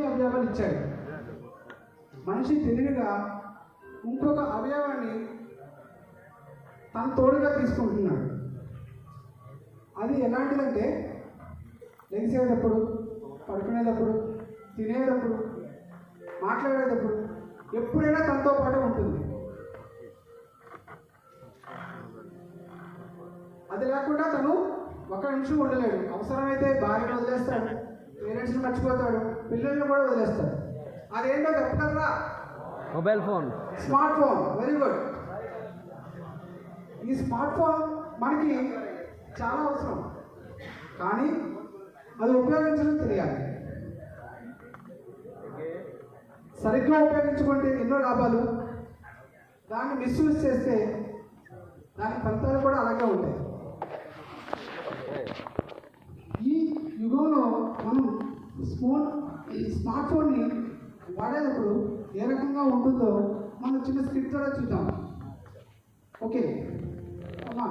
అన్ని అవయవాలు ఇచ్చాడు. మనిషి తెలివిగా ఇంకొక అవయవాన్ని తన తోడుగా తీసుకుంటున్నాడు. అది ఎలాంటిదంటే లెగిసేటప్పుడు, పడుకునేటప్పుడు, తినేటప్పుడు, మాట్లాడేటప్పుడు ఎప్పుడైనా తనతో పాటు ఉంటుంది. అది లేకుండా తను ఒక నిమిషం ఉండలేడు. అవసరమైతే భార్యను వదిలేస్తాడు, పేరెంట్స్ని మర్చిపోతాడు, పిల్లల్ని కూడా వదిలేస్తాడు. అదేంటో చెప్పగలరా? Mobile phone, smart phone. Very good. ఈ స్మార్ట్ ఫోన్ మనకి చాలా అవసరం, కానీ అది ఉపయోగించడం తెలియాలి. సరిగ్గా ఉపయోగించుకుంటే ఎన్నో లాభాలు, దాన్ని మిస్యూజ్ చేస్తే దాని ఫలితాలు కూడా అలాగే ఉంటాయి. ఈ యుగంలో మనం స్మార్ట్ ఫోన్ని వాడేటప్పుడు ఏ రకంగా ఉంటుందో మనం చిన్న స్క్రిప్ట్ కూడా చూద్దాం. ఓకే అమ్మా,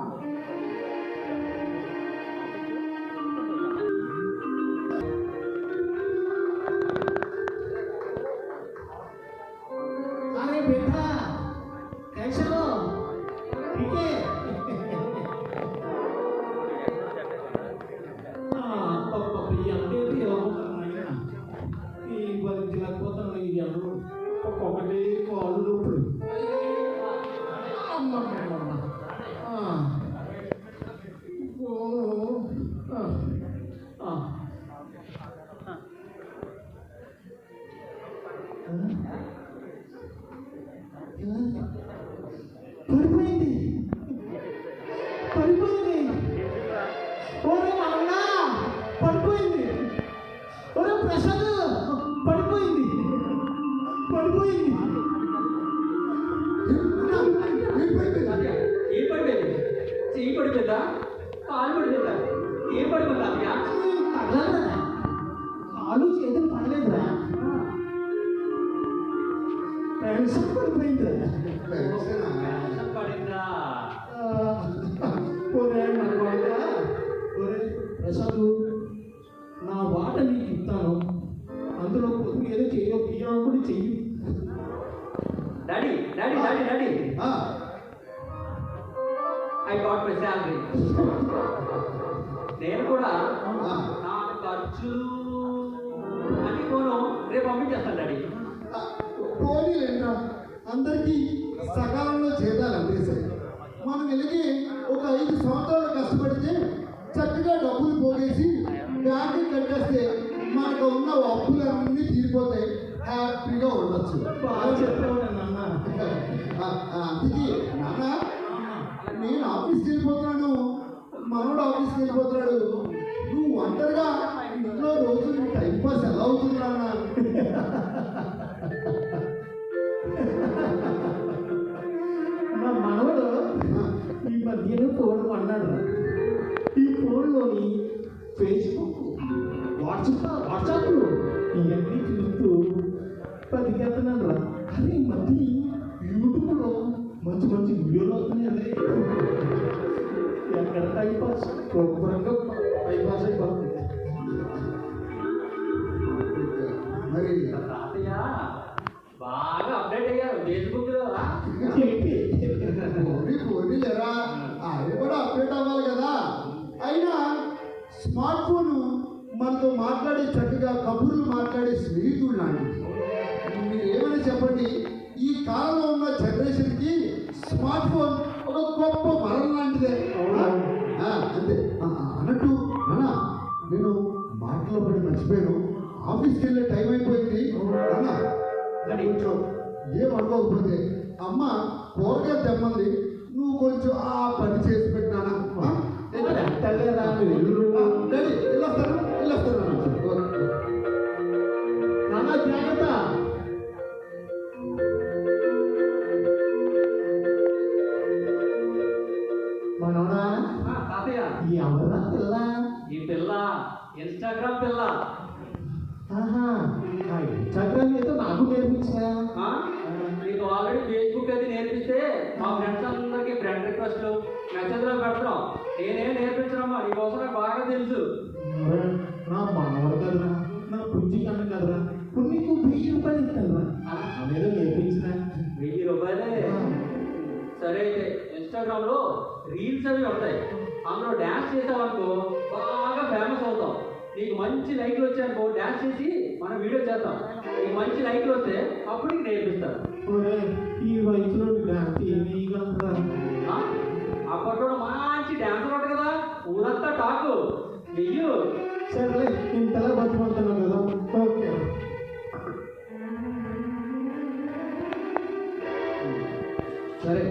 अरे बेटा कैसे हो? ठीक है? yang dia orang ini balik jelas kota lagi yang lu pokok gede kok lu bro. Mama. పడిపోయింది. ఓరే అన్న పడిపోయింది. ఓరే ప్రసాద్ పడిపోయింది. ఏం పడిపోయింది? చెయ్యి పడిపోయిందా? కాలు పడిపోయిందా? ఏం పడిపోయిందా? కాలు చేతులు పడలేదురా, టెన్షన్ పడిపోయిందిరా. పడిందా? ప్రసాద్ నా వాట నీకు ఇస్తాను, అందులో పొద్దు ఏదో కూడా చెయ్యి. Daddy I got my salary. నేను కూడా నా ఖర్చు అని కోను రేపు పంపించేస్తాను డాడీ. పోనీలేంట్రా, అందరికీ సకాలంలో చేయాలి అందేశారు. మనం వెలిగి ఒక 5 సంవత్సరాలు కష్టపడితే చక్కగా డబ్బులు పోగేసి బ్యాంకు కట్టేస్తే మనకు ఉన్న అప్పులన్నీ తీరిపోతాయి, హ్యాపీగా ఉండొచ్చు. బాగా చెప్పావు నాన్న. అందుకే నాన్న, నేను ఆఫీస్కి వెళ్ళిపోతున్నాను, మనోడు ఆఫీస్కి వెళ్ళిపోతున్నాడు, నువ్వు ఒంటరిగా ఇంట్లో రోజు టైంపాస్ ఎలా అవుతుంది నాన్న? నా మనవడు ఈ మధ్యన ఫోన్ అన్నాడు. ఈ ఫోన్లోని ఫేస్బుక్, వాట్సాప్ ఇవన్నీ చూస్తూ పదికెళ్తున్నాను రా. అరే ఈ మధ్య యూట్యూబ్లో మంచి వీడియోలు వస్తున్నాయి. ఎక్కడ టైంపాస్ శుభ్రంగా టైంపాస్ అయిపోతుంది. మరి తాతయ్య బాగా అప్డేట్ అయ్యారు ఫేస్బుక్ లో. పోనీలేరా, అది కూడా అప్డేట్ అవ్వాలి కదా. అయినా స్మార్ట్ ఫోన్ మనతో మాట్లాడే, చక్కగా కబుర్లు మాట్లాడే స్నేహితుడు లాంటిది. మీరు ఏమైనా చెప్పండి, ఈ కాలంలో ఉన్న జనరేషన్కి స్మార్ట్ ఫోన్ ఒక గొప్ప వరం లాంటిదే. అంతే. అన్నట్టు అన్న, నేను మాటలో పడి మర్చిపోయాను, ఆఫీస్కి వెళ్ళే టైం అయిపోయింది అన్న. కొంచెం ఏం అనుకోకపోతే అమ్మ కూరగాయలు తెమ్మంది, నువ్వు కొంచెం ఆ పని చేసి పెట్టినానా? వెళ్ళొస్తాను నాన్న జాగ్రత్త. మనోడా తాతయ్య ఎవరా పిల్ల? ఈ పిల్ల ఇన్స్టాగ్రామ్ పిల్ల. ఇన్స్టాగ్రామ్ అయితే నాకు నేర్పించా. నీకు ఆల్రెడీ ఫేస్బుక్ అది నేర్పిస్తే మా ఫ్రెండ్స్ అందరికి ఫ్రెండ్ రిక్వెస్ట్లు మెసేజ్లో పెడతాం. నేనేం నేర్పించడమ్మా, నీకోసం నాకు బాగా తెలుసు. నా మనవడు కదరా, నా పుంజి కన్నా కదరా, ఇప్పుడు అయితే ఇన్స్టాగ్రామ్లో రీల్స్ అవి ఉంటాయి, అందులో డ్యాన్స్ చేసావనుకో బాగా ఫేమస్ అవుతాం. నీకు మంచి లైక్లు వచ్చాయనుకో డ్యాన్స్ చేసి మనం వీడియో చేద్దాం. నీకు మంచి లైక్లు వస్తే అప్పుడు నీకు నేర్పిస్తారు. ఈ వయసులో డాన్స్ అప్పట్లో మంచి డ్యాన్సర్ ఉంటుంది కదా, ఊరంతా టాకు వెయ్యు. సరే ఇంతలా బతుకుంటున్నావు కదా, ఓకే. సరే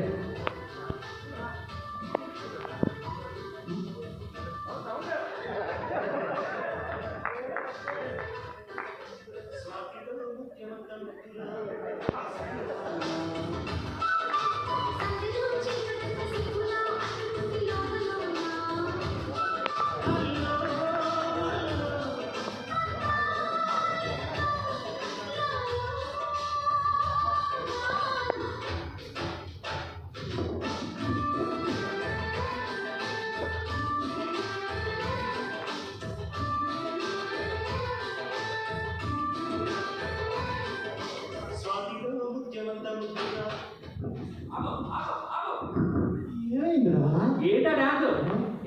ఏంటా డ్యాన్స్?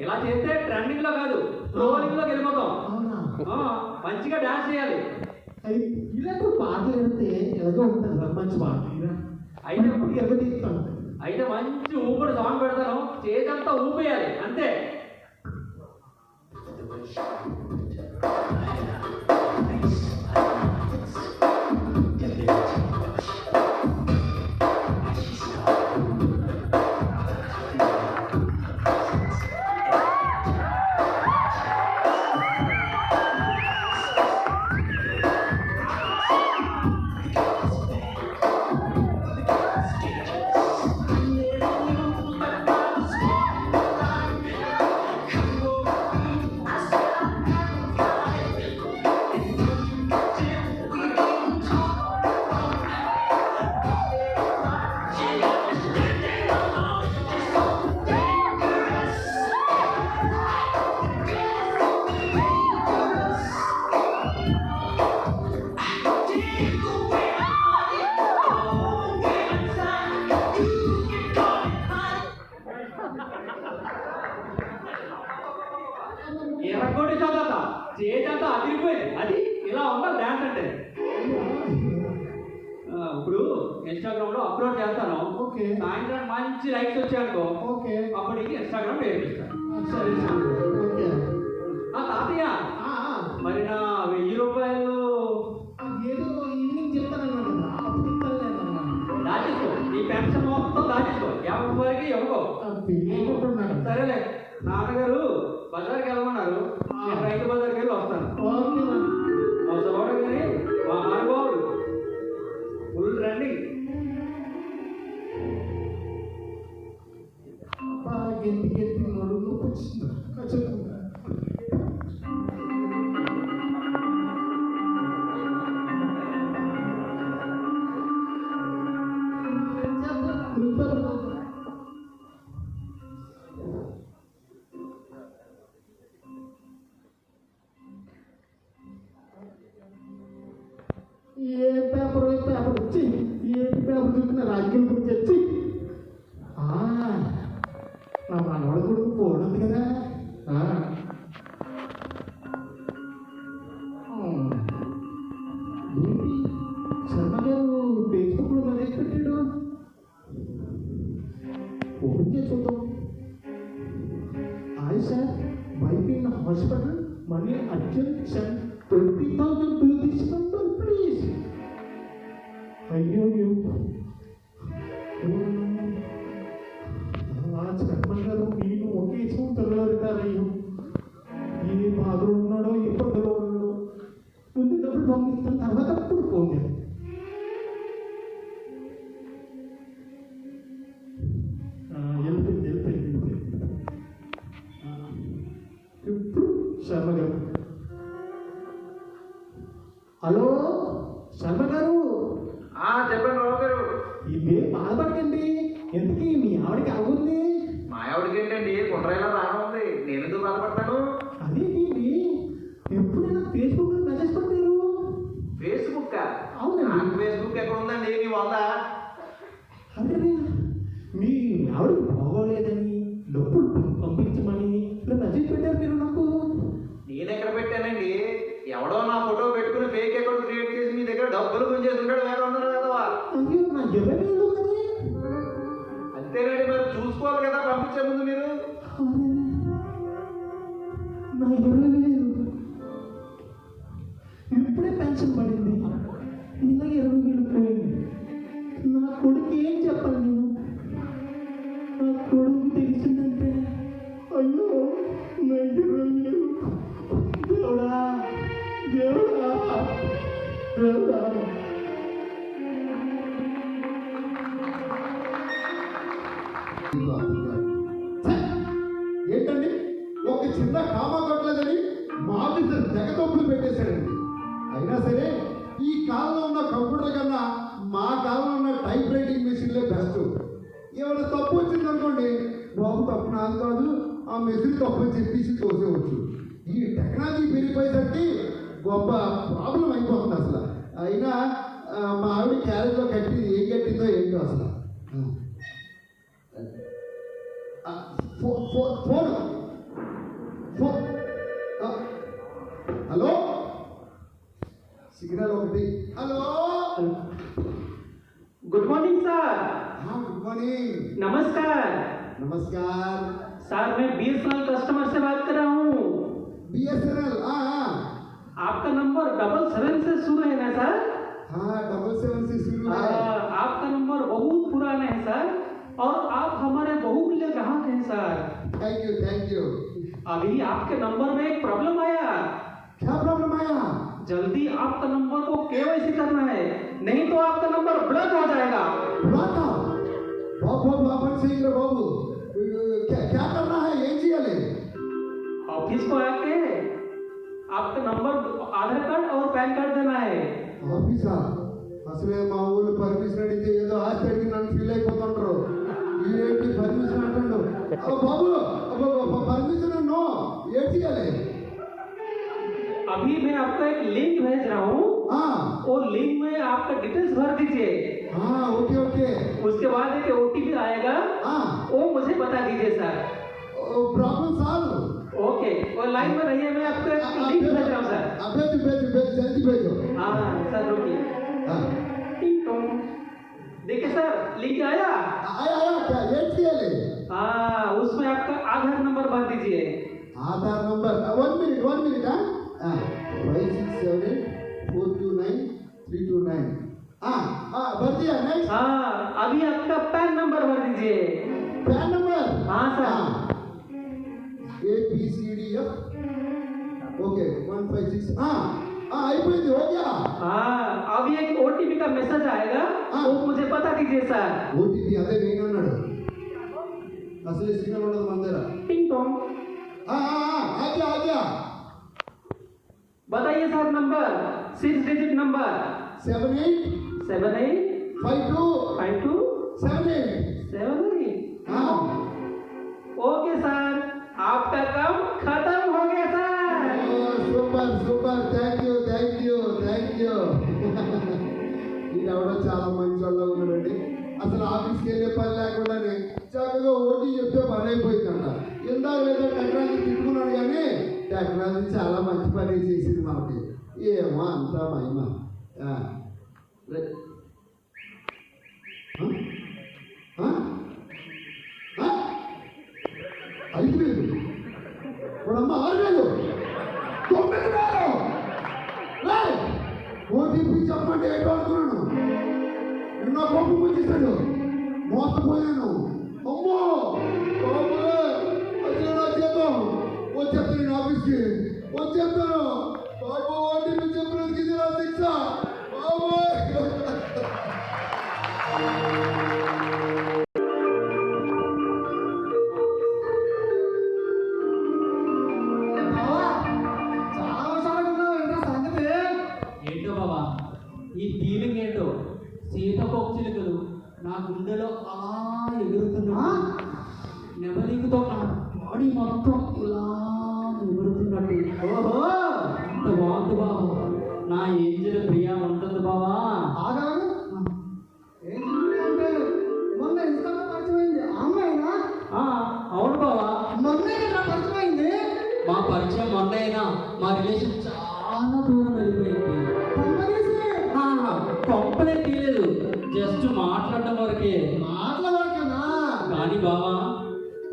ఇలా చేస్తే ట్రెండింగ్ లో కాదు, ట్రోలింగ్ లోకి వెళ్ళిపోతాం. మంచిగా డ్యాన్స్ చేయాలి. ఇలాంటి పాటలు పెడితే ఎలాగో ఉంటుంది, మంచి పాట అయితే ఎగదీస్తాను. అయితే మంచి ఊపిరి సాంగ్ పెడతాను, చేతంతా ఊపేయాలి అంతే. ఎర్రకోటి చదువుతా చేతంతా అదిరిపోయింది. అది ఇలా ఉండాలి డ్యాన్స్ అంటే. ఇప్పుడు ఇన్స్టాగ్రామ్ లో అప్లోడ్ చేస్తాను, ఓకే. సాయంత్రం మంచి లైక్స్ వచ్చాయనుకో ఓకే. అప్పుడు నీకు ఇన్స్టాగ్రామ్ నేర్పిస్తాను. సరే సరే, ఓకే. తాతయ్య మరి నా 1000 రూపాయలు ఏదో ఈవినింగ్ చెప్తానన్నాను కదా, అప్పుడు ఇస్తాను. దాచేసుకో, నీ పెన్షన్ మొత్తం దాచేసుకో, 50 రూపాయలకి ఇవ్వకో. సరేలే, నాన్నగారు బజార్కి వెళ్ళమన్నారు, నేను రైతు బజార్కి వెళ్ళి వస్తాను. అవసరం కానీ మా మహానుభావుడు ఫుల్ రన్నింగ్. గెంతి గెంతి నడుము వచ్చింది. ఏ పేపర్ వచ్చి ఏంటి పేపర్ చూసిన రాజకీయాల గురించి వచ్చి నా మనవాడు కొడుకు పోవడం కదా. ఏంటి శర్మ గారు ఫేస్బుక్లో మెసేజ్ పెట్టాడు, ఓపెన్ చేసి చూద్దాం. Hi sir, wife in hospital, money urgent, send 20,000 to this number please. అయ్యో శర్మ గారు నేను ఒకే సంవత్సరంలో రిటైర్ అయ్యాం. ఏ బాధలో ఉన్నాడో ఏ పద్ధతిలో ఉన్నాడో ముందు డబ్బులు పంపిస్తాను, తర్వాత అప్పుడు ఫోన్ చేయాలి. వెళ్ళిపోయింది. ఇప్పుడు శర్మ గారు, హలో శర్మ గారు. చెప్పండి బాబు గారు. ఇదే బాధపడకండి, ఎందుకు మీ ఆవిడకి అవుంది? మా ఆవిడకి ఏంటండి కుట్రైనా బాగా ఉంది, నేను ఎందుకు బాధపడతాను? అదేంటి ఎప్పుడైనా ఫేస్బుక్ లో మెసేజ్ పెట్టారు? ఫేస్బుక్? అవునండి. ఫేస్బుక్ ఎక్కడ ఉందండి మీ వల్ల? అదే మీ ఆవిడకి బాగోలేదని డబ్బులు పంపించమని ఇలా మెసేజ్ పెట్టారు మీరు నాకు. నేను ఎక్కడ పెట్టానండి? ఎవడో నా ఫోటో పెట్టుకుని ఫేక్ అకౌంట్ క్రియేట్ చేసి మీ దగ్గర డబ్బులు గుంజేసి ఉంటాడు వేరే ఉన్నారు కదా. అయ్యో నా 20,000 కదా. అంతేనండి, మరి చూసుకోవాలి కదా పంపించే ముందు మీరు. అరే, నా 20,000 ఇప్పుడే పెన్షన్ పడింది, ఇలా 20,000 పోయింది. నా కొడుకు ఏం చెప్పాలి నేను? నా కొడుకు తెలిసిందంటే అయ్యో నా 20,000. దేవుడా దేవుడా దేవుడా. ఏంటండి, ఒక చిన్న కామా కొట్టలేదని మా ఆఫీసర్ తెగతొప్పులు పెట్టేశాడండి. అయినా సరే ఈ కాలంలో ఉన్న కంప్యూటర్ కన్నా మా కాలంలో ఉన్న టైప్ రైటింగ్ మెషిన్లే బెస్ట్. ఏమైనా తప్పు వచ్చిందనుకోండి, బాబు తప్పు నాది కాదు, ఆ మెషిన్ తప్పు అని చెప్పేసి తోసేవచ్చు. ఈ టెక్నాలజీ పెరిగిపోయేసరికి గొప్ప ప్రాబ్లం అయిపోతుంది అసలు. అయినా మా ఆవిడ క్యారేజ్లో కట్టింది ఏం కట్టిందో ఏంటో అసలు. ఫోన్ హలో, సిగ్నల్ ఒకటి. Hello, good morning sir. Good morning. नमस्कार। नमस्कार सर, मैं BSNL कस्टमर से बात कर रहा हूँ। BSNL? हाँ, आपका नंबर 77 से शुरू है ना सर? हाँ 77 से शुरू है। आपका नंबर बहुत पुराना है सर, और आप हमारे बहुमूल्य ग्राहक हैं sir. Thank you thank you. अभी आपके नंबर में एक प्रॉब्लम आया। क्या प्रॉब्लम आया? जल्दी आपका नंबर को KYC करना है, नहीं तो आपका नंबर ब्लॉक हो जाएगा। ब्लॉक? बाबू बाबू सही करो बाबू, क्या करना है? ये चाहिए ऑफिस को आके आपका नंबर, आधार कार्ड और पैन कार्ड देना है। ఆఫీసా? అసలే మా ఊళ్ళు పర్మిషన్ అడిగితే ఏదో ఆస్తి అడిగి నన్ను ఫీల్ అయిపోతుంటారు. ఏంటి పర్మిషన్ అంటాడు? బాబు పర్మిషన్ నో, ఏం చేయాలి? अभी मैं आपको एक लिंक भेज रहा हूँ, वो लिंक में आपका डिटेल्स भर दीजिए। हाँ ओके ओके। उसके बाद एक OTP आएगा, वो मुझे बता दीजिए सर। Problem solve. ओके, वो लाइन में रहिए, मैं आपको एक लिंक भेज रहा हूँ सर। भेजो भेजो भेजो, जल्दी भेजो। हाँ सर, रुकिए। देखिए सर, लिंक आया? आया आया, क्या ये चाहिए? हाँ, उसमें आपका आधार नंबर भर दीजिए। आधार नंबर 1 मिनट। हाँ 5678429329। हाँ भर दिया। नेक्स्ट। हाँ, अभी आपका पैन नंबर भर दीजिए। Pan number? हाँ सर। ABCDF okay 156। हाँ అయిపోయింది, हो गया। हाँ, अभी एक OTP का मैसेज आएगा, वो मुझे बता दीजिए सर। OTP అదే నేను అన్నాడు, అసలు సిగ్నల్ ఉండదు మన దగ్గర। टिंग टोंग। आ गया। बताइए सर नंबर, 6 डिजिट नंबर। 78525278। हाँ ओके सर, आपका काम खत्म हो गया सर। సూపర్ థ్యాంక్ యూ ఈడెవడో చాలా మంచి వాళ్ళ ఉన్నాడండి. అసలు ఆఫీస్కి వెళ్ళే పని లేకుండానే చక్కగా ఓటీ చెప్తే పని అయిపోయిందంట. ఇందాక లేదా టెక్నాలజీ తిట్టుకున్నాడు, కానీ టెక్నాలజీ చాలా మంచి పని చేసింది మనకి. ఏమో అంతా మహిమ. ఐదు వేలు ఇప్పుడమ్మ 6,000 9,000 ఓటీపీ చెప్పండి ఏంటో అనుకున్నాను. నిన్న కోపం వచ్చేసాడు, మోసపోయాను. అమ్మో బాబులే, అసలు నా చేద్దాం వచ్చేస్తాను, నేను ఆఫీస్కి వచ్చేస్తాను. బాబు ఓటీపీ చెప్పినందుకు ఇది నా శిక్ష బాబు. ఏంటో బాబా ఈ ఫీలింగ్ ఏంటో, సీతకోక్చిలుకలు నా గుండెలో అలా ఎగురుతున్నా, నెమలికతో నా బాడీ మొత్తం ఇలా ఎగురుతున్నట్టు. ఓహో, అంత బాగుంది బాబా, నా ఏంజల్ ప్రియా ఉంటుంది బాబా. ఆగాను. ఏం అంటే మొన్న ఇన్స్టాలో పరిచయమైంది. లేదు, జస్ట్ మాట్లాడడం వరకే. మాట్లాడకనా? కానీ బావా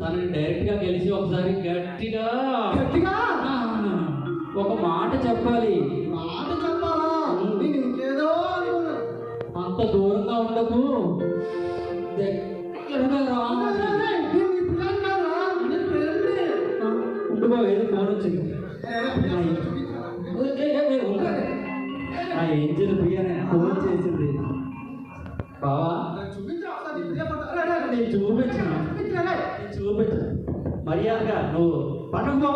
తనని డైరెక్ట్ గా గెలిచి ఒకసారి గట్టిగా గట్టిగా ఒక మాట చెప్పాలి. మాట చెప్పాలా? నేను ఇంకేదో అనుకున్నా. అంత దూరంగా ఉండకు, దగ్గరగా రా. ఉండు బావ, ఏదో ఫోన్ వచ్చింది. నా ఏంజల్ ప్రియా ఫోన్ చేసింది. బావా నేను చూపించు మర్యాదగా నువ్వు పట్టుకో.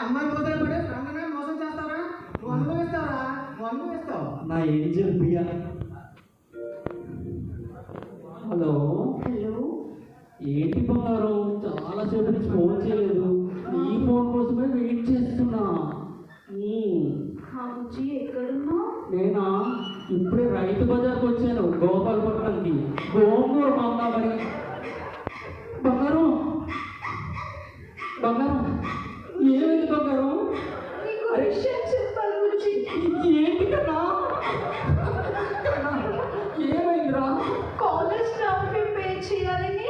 అమ్మాయి పోతాడు పడే ఫ్రెండ్నే మోసం చేస్తారా? నువ్వు అనుభవిస్తావా? నువ్వు అనుభవిస్తావు. నా ఏంజల్ ప్రియా. హలో ఏంటి బంగారం, చాలాసేపు నుంచి ఫోన్ చేయలేదు. నీ ఫోన్ కోసమే వెయిట్ చేస్తున్నా. నేనా ఇప్పుడే రైతు బజార్కి వచ్చాను, గోపాలపట్నంకి. గోంగూర కొందామని. బంగారం బంగారం ఏమైంది బంగారం? ఏంటి కన్నా? ఏమైందిరా? కాలేజ్ స్టాఫ్ కి పే చేయాలని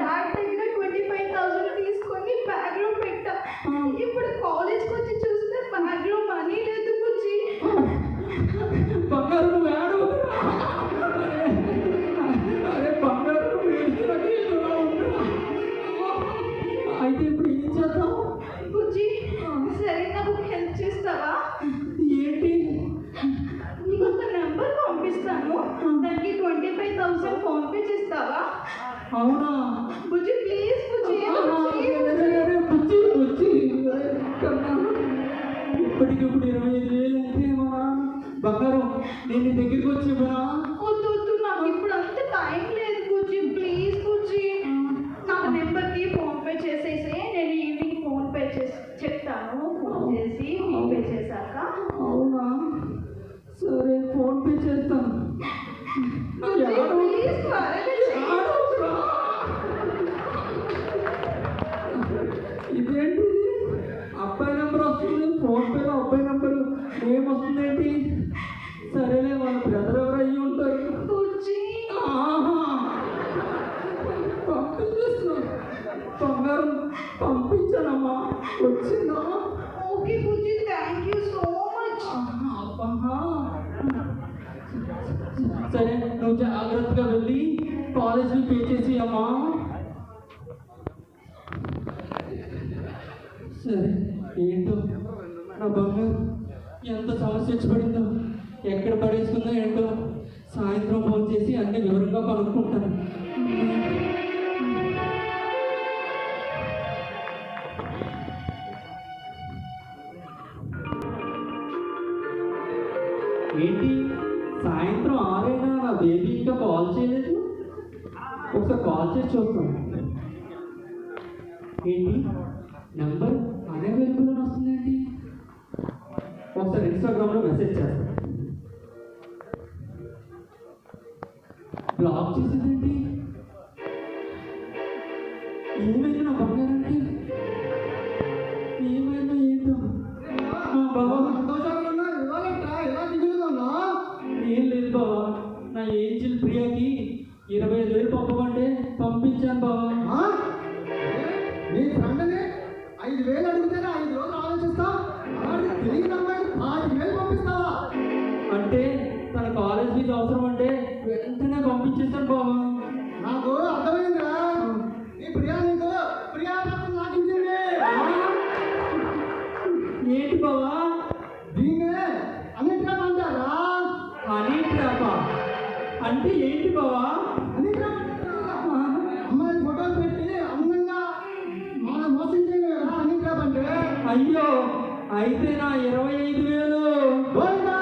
డాడ్ దగ్గర 25,000 తీసుకొని బ్యాగ్ లో పెట్టా. ఇప్పుడు కాలేజ్ కి వచ్చి చూస్తే బ్యాగ్ లో మనీ లేదు బుజ్జి. బంగారు నువ్వు ఏడవకురా. అరే బంగారు నువ్వు ఏడుస్తున్నట్టు ఏదోలా ఉందిరా. అయితే ఇప్పుడు ఏం చేద్దాం? బుజ్జి సరే నాకు హెల్ప్ చేస్తావా? ఏంటి? నీకు ఒక నెంబర్ పంపిస్తాను, దానికి 25,000 ఫోన్ పే చేస్తావా? అవునా? బుజ్జి ప్లీజ్ బుజ్జి. ఇప్పటికిప్పుడు 25,000 అంటే మన బంగారం నేను నీ దగ్గరికి వచ్చి మన వద్దు నాకు ఇప్పుడు అంత టైం లేదు బుజ్జి, ప్లీజ్ బుజ్జి. నాకు నెంబర్కి ఫోన్ పే చేసేసి నేను ఈవినింగ్ ఫోన్ పే చేసి చెప్తాను. ఫోన్ చేసి ఫోన్ పే చేశాక. అవునా? సరే ఫోన్ పే చేస్తాను. ప్లీజ్ త్వరగా చెయ్యి. ఇదేంటి అబ్బాయి నెంబర్ వస్తుంది, ఫోన్ పేలో అబ్బాయి నెంబర్ ఏమొస్తుందేంటి? సరేలే వాళ్ళ బ్రదర్ ఎవరు అయ్యి ఉంటారు. బుజ్జి పంపించేస్తున్నా. బంగారం పంపించానమ్మా, వచ్చిందా? Okay Bujji, thank you so much. సరే నువ్వు జాగ్రత్తగా వెళ్ళి కాలేజీకి పే చేసి అమ్మా. సరే ఏంటో నా బంగారు ఎంత సమస్య వచ్చి పడిందో, ఎక్కడ పడేసుకుందో ఏంటో. సాయంత్రం ఫోన్ చేసి అన్ని వివరంగా కనుక్కుంటాను. ఏంటి సాయంత్రం 6 అయినా నా బేబీ ఇంకా కాల్ చేయలేదు? ఒకసారి కాల్ చేసి చూస్తాను. ఏంటి నెంబర్ అనవైలబుల్ అని వస్తుందేంటి? ఒకసారి ఇన్స్టాగ్రామ్లో మెసేజ్ చేస్తాను. బ్లాక్ చేసిందేంటి? ఏమైంది నా బంగారానికి? ఏమైందో ఏంటో. బాబా ఏం లేదు బాబా, నా ఏంజిల్ ప్రియాకి 25,000 పంపమంటే పంపించాను బాబా. నీ ఫ్రెండ్ని 5,000 అడిగితేనే 5 రోజులు ఆలోచిస్తా, అలాంటి తెలియని అమ్మాయికి 5,000 పంపిస్తావా? అంటే తన కాలేజ్ ఫీజు అవసరం అంటే వెంటనే పంపించేస్తాను బాబా. నాకు అర్థమైందిరా. నీ ప్రియా నీకు ప్రియా నాకించింది. ఏంటి బాబా? దీన్నే అన్నింటిగా పంచారా? హనీ ట్రాపా అంటే ఏంటి బాబా? అమ్మాయి ఫోటోలు పెట్టి అందంగా మన మోసం చేయలేదా? అన్ని ట్రాప్ అంటే అయ్యో అయితే నా 25,000 గోవిందా,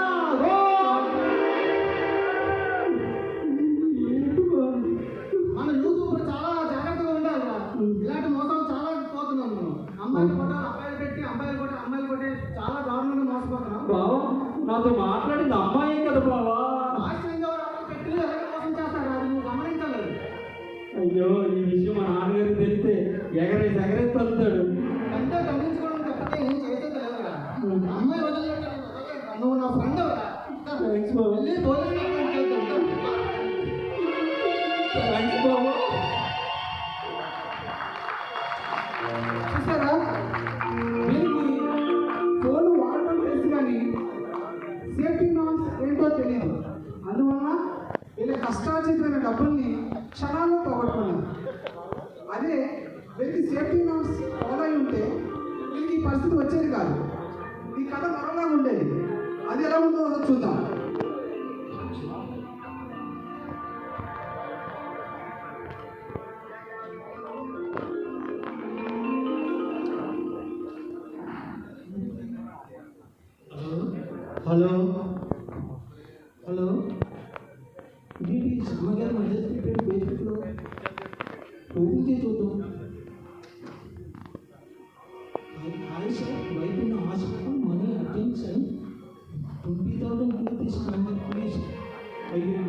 ఏంటి బాబా? మన యూట్యూబ్ చాలా జాగ్రత్తగా ఉండాలి. ఇలాంటి మోసాలు చాలా పోతున్నాం మనం. అమ్మాయిల ఫోటోలు అబ్బాయిలు పెట్టి అమ్మాయిలు కొట్టి చాలా దారుణంగా మోసపోతున్నాం. బావా నాతో మాట్లాడింది అమ్మాయే కదా బావా. ఆశ్చర్యంగా పెట్టి ఎలాగ మోసం చేస్తారు, అది నువ్వు గమనించలేదు. అయ్యో ఈ విషయం మా నాన్నగారికి తెలిస్తే ఎగరేసి తగ్గుతాడు. అంటే గమనించుకోవడం తప్పితే ఏం చేసేది లేదు కదా. అమ్మాయి వదిలేదు, నువ్వు నా ఫ్రెండ్ థ్యాంక్స్ బాబా. వెళ్ళి పోలీస్ స్టేషన్ చేద్దాం. కష్టార్జితమైన డబ్బుల్ని క్షణాల్లో పోగొట్టుకున్నాను. అదే వీరికి సేఫ్టీ నామ్స్ ఫాలో అయి ఉంటే వీరికి ఈ పరిస్థితి వచ్చేది కాదు. ఈ కథ మరోలా ఉండేది. అది ఎలా ఉందో చూద్దాం. హలో హలో ఇది శర్మ గారు మెసేజ్ పెట్టాడు ఫేస్బుక్లో. ఓపెన్ చేసి చూద్దాం. Hi sir, wife in hospital, money attention 20,000 తీసుకున్నాను ప్లీజ్. అయ్యో,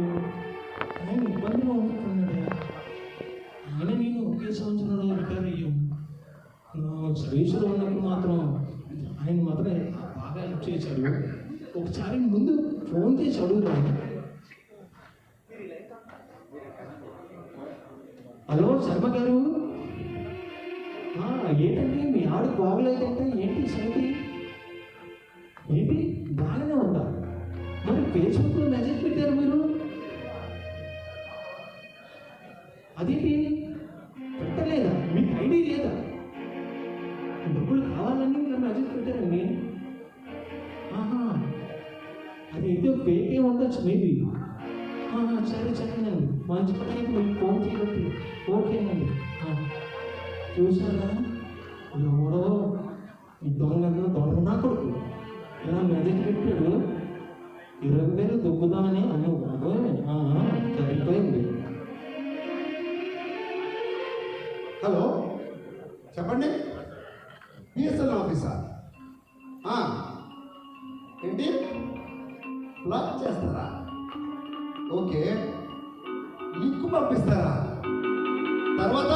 ఆయన ఇబ్బందిగా ఉంటున్నాడు. ఆయన నేను ఒకే సంవత్సరంలో రిటైర్ అయ్యాం. సర్వీసులో ఉన్నప్పుడు మాత్రం ఆయన మాత్రం బాగా హెల్ప్ చేశారు. ఒకసారి ముందు ఫోన్ చేసి అడుగుతాను. హలో శర్మ గారు, ఏంటంటే మీ ఆవిడ బాగలేదంటే ఏంటి సంగతి? ఏంటి బాగానే ఉందా? మరి ఫేస్బుక్లో మెసేజ్ పెట్టారు మీరు, అదేంటి పెట్టలేదా? మీకు ఐడి లేదా? డబ్బులు కావాలని ఇలా మెసేజ్ పెట్టారండి. అది ఏదో ఫేక్ ఏ ఉండొచ్చు మేబీ. సరే సరేనండి, మంచి పని అయితే మీకు ఫోన్ చేయబట్టి ఓకేనండి. చూసారా, ఎవడో ఈ దొంగ నా కొడుకు ఇలా మెసేజ్ పెట్టాడు. 20,000 దొబ్బుదామని అన్నాడు. సరిపోయింది. హలో, చెప్పండి. BSN officer. ఏంటి బ్లాక్ చేస్తారా? ఓకే, లింక్ పంపిస్తారా? తర్వాత